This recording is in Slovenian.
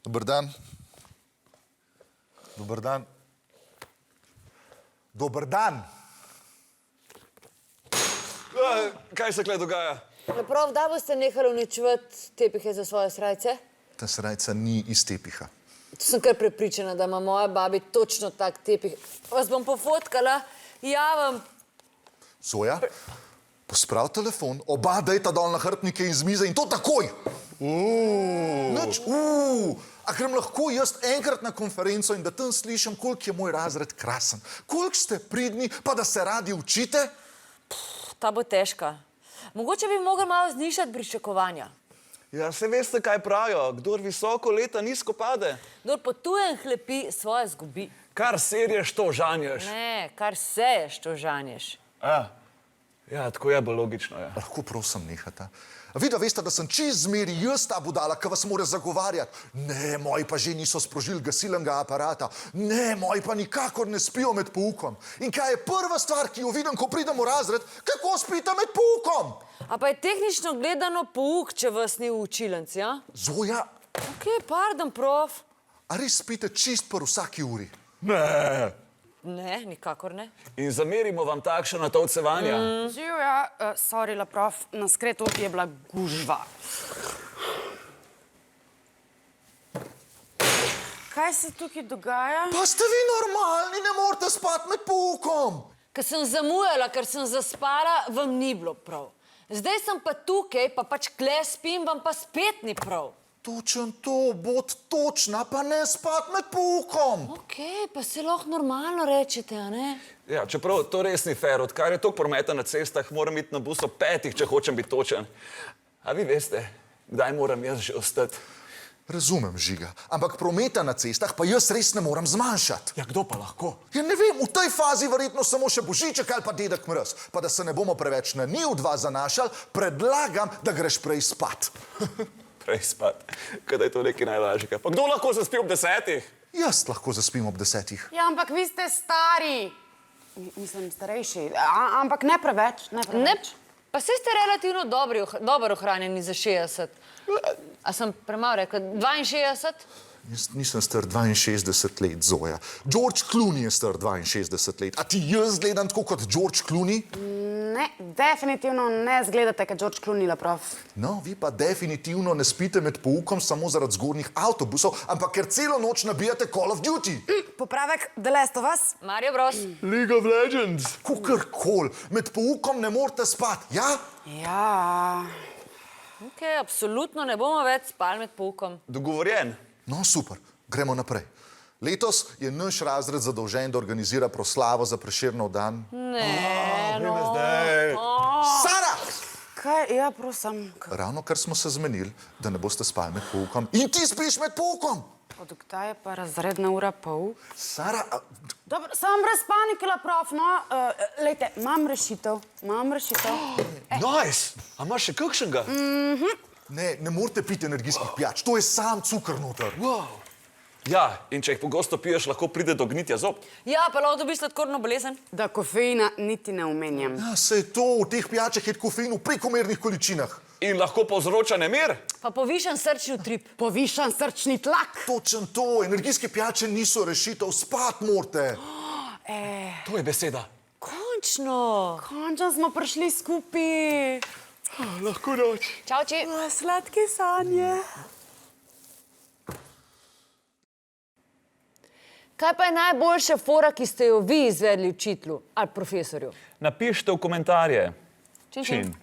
Dober dan. Dober dan. Dober dan. Kaj se tukaj dogaja? Prav, da boste nehali uničevati tepihe za svoje srajce? Ta srajca ni iz tepiha. To sem kar prepričana, da ima moja babi točno tak tepih. Vas bom pofotkala, javim. Zoja, posprav telefon, oba dejta dol na hrbtnike in z mize in to takoj. Nič, a grem lahko jaz enkrat na konferenco in da tam slišim, koliko je moj razred krasen, koliko ste pridni, pa da se radi učite? Ta bo težka. Mogoče bi mogli malo znižati pričakovanja. Ja, se veste, kaj pravijo. Kdor visoko leta, nizko pade. Kdor po tujem hlepi, svoje zgubi. Kar serješ, to žanješ. Ne, kar seješ, to žanješ. Ja, tako je, bo logično. Ja. Lahko prosim nehata. Vi da veste, da sem čist zmeri jaz ta budala, ki vas mora zagovarjati. Ne, moji pa že niso sprožili gasilnega aparata. Ne, moji pa nikakor ne spijo med poukom. In kaj je prva stvar, ki jo vidim, ko pridem v razred, kako spite med poukom? A pa je tehnično gledano pouk, če vas ni v učilnici, ja? Zoja, Ok, pardon, prof. a res spite čist po vsaki uri? Ne. Ne, nikakor ne. In zamerimo vam takšno natovcevanje. Živja, sorry, la prof, na skretu je bila gužva. Kaj se tukaj dogaja? Pa ste vi normalni, ne morete spati med poukom. Ker sem zamujala, ker sem zaspala, vam ni bilo prav. Zdaj sem pa tukaj, pa pač kle spim, vam pa spet ni prav. Točen to, bod točna, pa ne spati med poukom. Ok, pa se lahko normalno rečete, a ne? Ja, čeprav to res ni fair. Odkar je toliko prometa na cestah, moram iti na bus ob 5, če hočem biti točen. A vi veste, kdaj moram jaz že ostati? Razumem, Žiga, ampak prometa na cestah pa jaz res ne moram zmanjšati. Ja, kdo pa lahko? Ja ne vem, v tej fazi verjetno samo še Božiček ali pa dedek Mraz. Pa da se ne bomo preveč na njiju dva zanašali, predlagam, da greš prej spat. Prej spat. Kada je to nekaj najlažjega? Pa kdo lahko zaspi ob 10? Jaz lahko zaspim ob 10. Ja, ampak vi ste stari. Mislim, starejši. Ampak ne preveč, ne Ne, preveč. pa saj ste relativno dobro ohranjeni za 60. A sem premalo rekla? 62? Jaz nisem star 62 let, Zoja. George Clooney je star 62 let. A ti jaz gledam tako kot George Clooney? Ne, definitivno ne zgledate, kot George Clooney, la prof. No, vi pa definitivno ne spite med poukom samo zaradi zgornjih avtobusov, ampak ker celo noč nabijate Call of Duty. Popravek, The Last of Us. Mario Bros. League of Legends. Kakorkoli, med poukom ne morete spati, ja? Ja. Ok, absolutno ne bomo več spali med poukom. Dogovorjen. No, super, gremo naprej. Letos je naš razred zadolžen, da organizira proslavo za Prešernov dan. Ne, no. Sara! Kaj, ja, prosim. Ravno kar smo se zmenili, da ne boste spali med poukom. In ti spiš med poukom! Od kdaj je pa razredna ura pol? Sara, Dobro, samo brez panike, la prof, no. Lejte, imam rešitev. Nice. A imaš še kakšnega? ne morete piti energijskih pijač, to je sam cukr noter. Wow. Ja, in če jih pogosto piješ, lahko pride do gnitja zob. Ja, pa lahko dobiš sladkorno bolezen. Da kofeina niti ne omenjam. Ja, saj to, v teh pijačah je kofein v prekomernih količinah. In lahko povzroča nemir. Pa povišan srčni utrip. Povišan srčni tlak. Točen to, energijske pijače niso rešitev, spat morate. To je beseda. Končno. Končno smo prišli skupaj. Lahko noč. Čau, či. Sladke sanje. Kaj pa je najboljša fora, ki ste jo vi izvedli učitelju ali profesorju? Napišite v komentarje. Čin.